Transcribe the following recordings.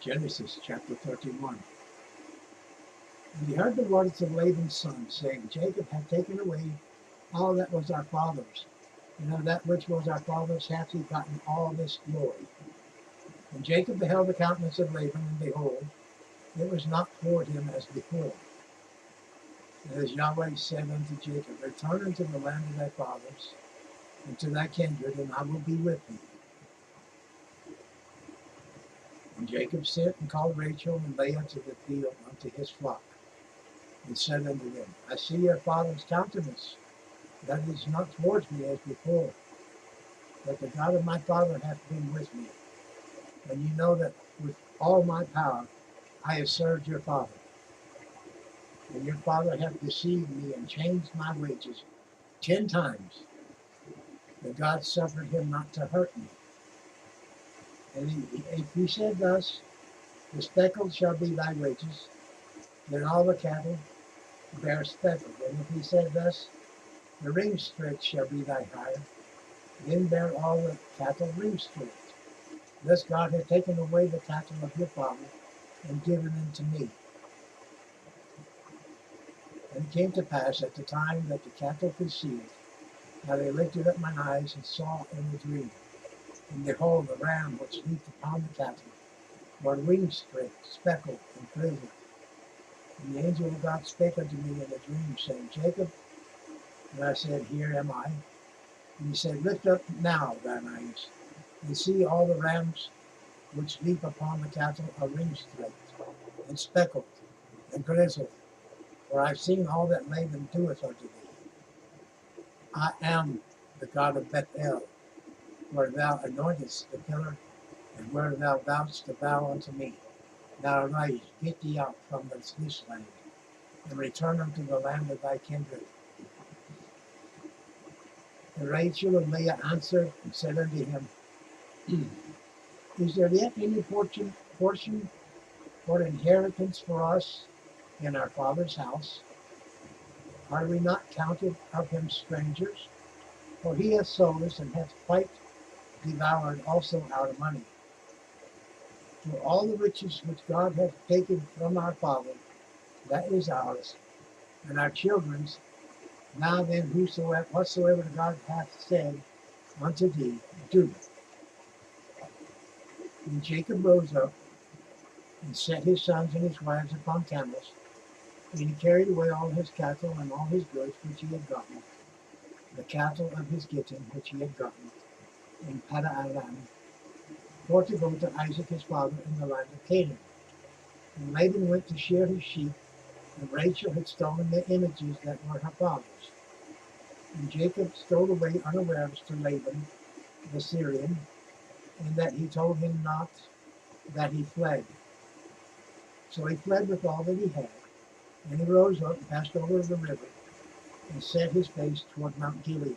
Genesis chapter 31. And he heard the words of Laban's son, saying, Jacob hath taken away all that was our father's, and of that which was our father's hath he gotten all this glory. And Jacob beheld the countenance of Laban, and behold, it was not toward him as before. And as Yahweh said unto Jacob, Return unto the land of thy fathers, and to thy kindred, and I will be with thee. And Jacob sent and called Rachel and Leah to the field unto his flock, and said unto them, I see your father's countenance, that is not towards me as before, but the God of my father hath been with me. And you know that with all my power I have served your father. And your father hath deceived me and changed my wages 10 times, but God suffered him not to hurt me. And if he said thus, the speckled shall be thy wages, then all the cattle bear speckled. And if he said thus, the ringstretch shall be thy hire, then bear all the cattle ringstretch. Thus God hath taken away the cattle of your father, and given them to me. And it came to pass at the time that the cattle conceived, that I lifted up mine eyes and saw in a dream. And behold, the ram which leaped upon the cattle were ringstretched, speckled, and frizzled. And the angel of God spake unto me in a dream, saying, Jacob. And I said, Here am I. And he said, Lift up now thine eyes, and see all the rams which leap upon the cattle are ringstretched, and speckled, and grizzled. For I have seen all that Laban doeth unto thee. I am the God of Bethel, where thou anointest the pillar, and where thou vowest to vow unto me. Now arise, get thee out from this land, and return unto the land of thy kindred. And Rachel and Leah answered and said unto him, Is there yet any portion or inheritance for us in our father's house? Are we not counted of him strangers? For he hath sold us, and hath quite devoured also our money. For all the riches which God hath taken from our father, that is ours, and our children's. Now then, whatsoever God hath said unto thee, do. And Jacob rose up, and set his sons and his wives upon camels, and he carried away all his cattle and all his goods which he had gotten, the cattle of his Gideon which he had gotten in Paddan, for to go to Isaac his father in the land of Canaan. And Laban went to shear his sheep, and Rachel had stolen the images that were her father's. And Jacob stole away unawares to Laban the Syrian, and that he told him not, that he fled. So he fled with all that he had, and he rose up and passed over the river, and set his face toward Mount Gilead.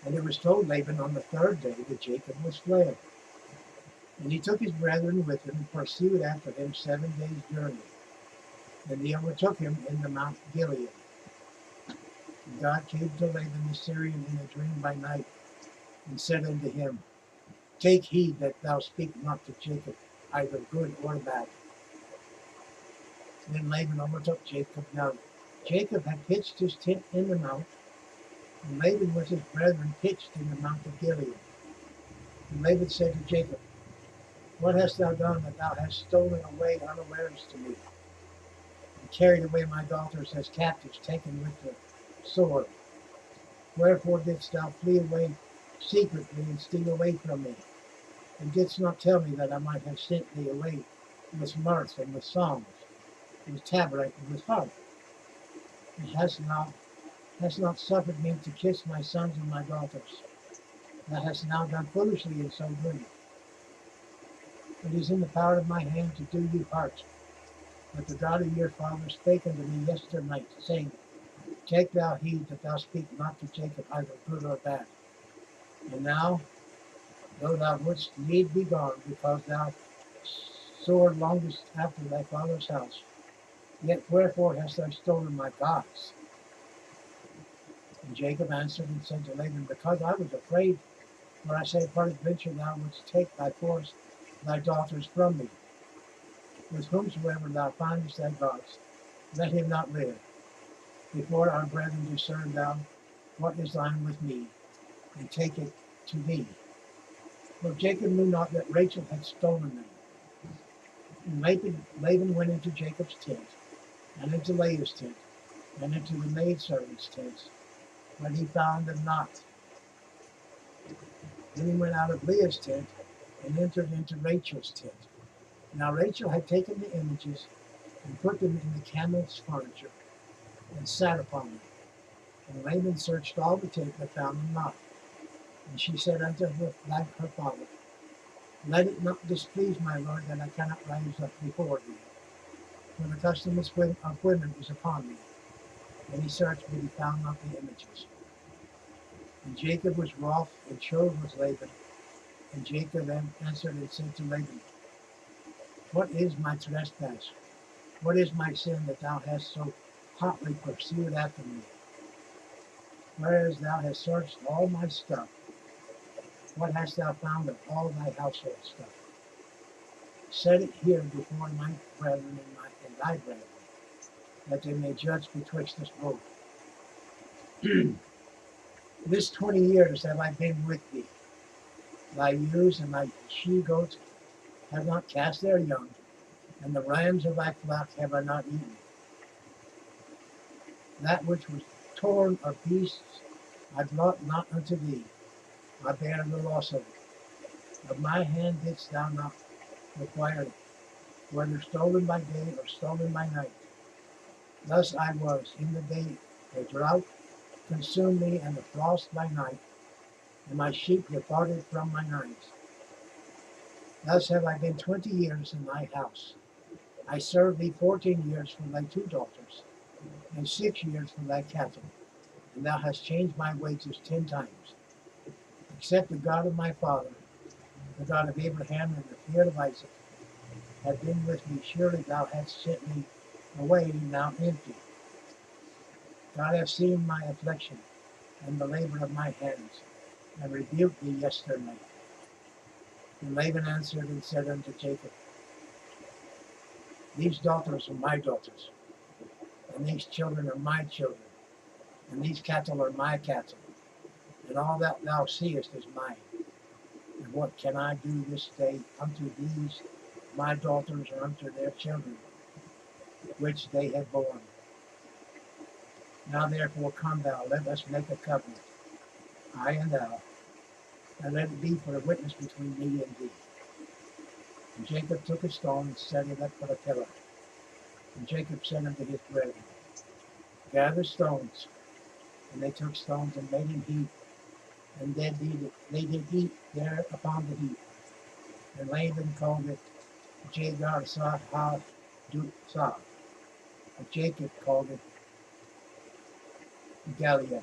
And it was told Laban on the third day that Jacob was fled. And he took his brethren with him, and pursued after him 7 days' journey. And they overtook him in the Mount Gilead. And God came to Laban the Syrian in a dream by night, and said unto him, Take heed that thou speak not to Jacob, either good or bad. Then Laban overtook Jacob. Now Jacob had pitched his tent in the mount, and Laban with his brethren pitched in the Mount of Gilead. And Laban said to Jacob, What hast thou done that thou hast stolen away unawares to me, and carried away my daughters as captives taken with the sword? Wherefore didst thou flee away secretly and steal away from me, and didst not tell me that I might have sent thee away with mirth and with songs, with tabret and with harp? And hast not suffered me to kiss my sons and my daughters. Thou hast now done foolishly in so doing. It is in the power of my hand to do you hurt. But the God of your father spake unto me yesternight, saying, Take thou heed that thou speak not to Jacob either good or bad. And now, though thou wouldst need be gone, because thou sore longest after thy father's house, yet wherefore hast thou stolen my gods? And Jacob answered and said to Laban, Because I was afraid For I say, peradventure thou wouldst take by force thy daughters from me. With whomsoever thou findest thy gods, let him not live. Before our brethren discern thou what is thine with me, and take it to thee. For Jacob knew not that Rachel had stolen them. And Laban went into Jacob's tent, and into Leah's tent, and into the maidservants' tents, but he found them not. Then he went out of Leah's tent, and entered into Rachel's tent. Now Rachel had taken the images, and put them in the camel's furniture, and sat upon them. And Laban searched all the tent, but found them not. And she said unto her father, Let it not displease my lord that I cannot rise up before thee, for the custom of women is upon me. And he searched, but he found not the images. And Jacob was wroth, and chode with Laban. And Jacob answered and said to Laban, What is my trespass? What is my sin that thou hast so hotly pursued after me? Whereas thou hast searched all my stuff, what hast thou found of all thy household stuff? Set it here before my brethren and thy brethren, that they may judge betwixt us both. This 20 years have I been with thee. Thy ewes and thy she-goats have not cast their young, and the rams of thy flock have I not eaten. That which was torn of beasts I brought not unto thee. I bear the loss of it. Of my hand didst thou not require it, whether stolen by day or stolen by night. Thus I was in the day, a drought consumed me, and the frost by night, and my sheep departed from mine eyes. Thus have I been 20 years in thy house. I served thee 14 years for thy 2 daughters, and 6 years for thy cattle, and thou hast changed my wages 10 times. Except the God of my father, the God of Abraham and the fear of Isaac, had been with me, surely thou hadst sent me away now empty. God hath seen my affliction and the labor of my hands, and rebuked thee yesterday. And Laban answered and said unto Jacob, These daughters are my daughters, and these children are my children, and these cattle are my cattle, and all that thou seest is mine. And what can I do this day unto these my daughters or unto their children, which they have borne? Now therefore come thou, let us make a covenant, I and thou, and let it be for a witness between me and thee. And Jacob took a stone and set it up for a pillar. And Jacob said unto his brethren, Gather stones. And they took stones and made an heap, and they did eat there upon the heap. And Laban called it Jagar Sahah Dutsah. But Jacob called it Gilead.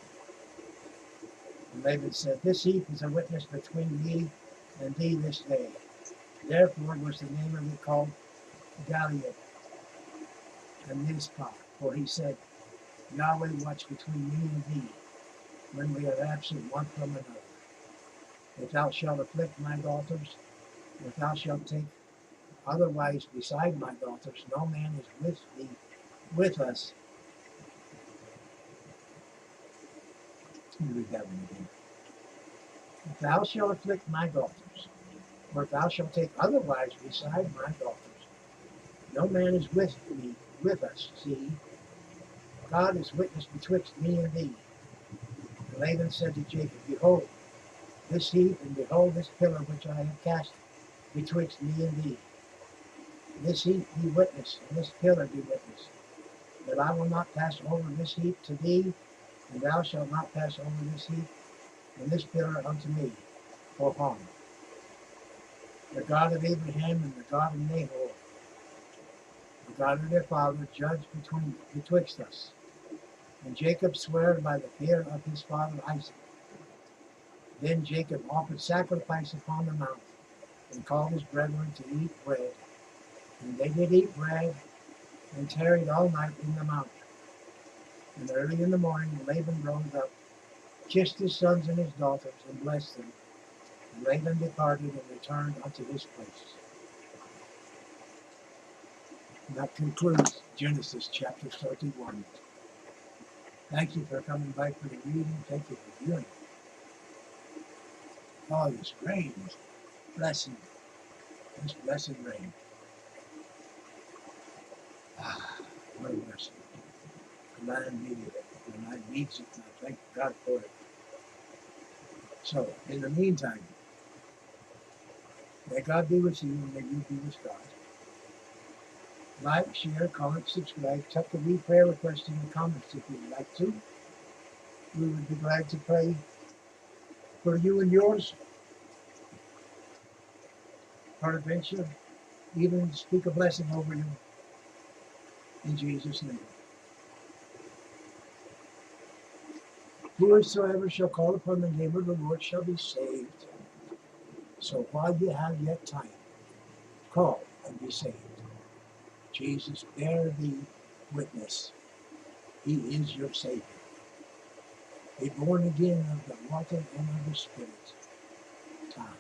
And Laban said, This heap is a witness between me and thee this day. Therefore was the name of it called Gilead and Mizpah, for he said, Yahweh watch between me and thee, when we are absent one from another. If thou shalt afflict my daughters, if thou shalt take otherwise beside my daughters, no man is with thee, with us. Let me read that one again. If thou shalt afflict my daughters, or if thou shalt take otherwise beside my daughters, no man is with me, with us. See, God is witness betwixt me and thee. And Laban said to Jacob, Behold, this heap, and behold this pillar which I have cast betwixt me and thee. This heap be witness, and this pillar be witness, that I will not pass over this heap to thee, and thou shalt not pass over this heap and this pillar unto me for harm. The God of Abraham and the God of Nahor, the God of their father, judge betwixt us. And Jacob sware by the fear of his father Isaac. Then Jacob offered sacrifice upon the mount, and called his brethren to eat bread. And they did eat bread, and tarried all night in the mount. And early in the morning Laban rose up, kissed his sons and his daughters, and blessed them. And Laban departed and returned unto his place. And that concludes Genesis chapter 31. Thank you for coming back for the reading. Thank you for viewing. Oh, this rain is blessing. This blessed rain. Ah, what a blessing. The land needed it. The land needs it, and I thank God for it. So, in the meantime, may God be with you, and may you be with God. Like, share, comment, subscribe. Tuck the wee prayer request in the comments if you'd like to. We would be glad to pray for you and yours. Peradventure, even speak a blessing over you. In Jesus' name. Whosoever shall call upon the name of the Lord shall be saved. So while you have yet time, call and be saved. Jesus, bear thee witness. He is your Savior. Be born again of the water and of the Spirit. Time.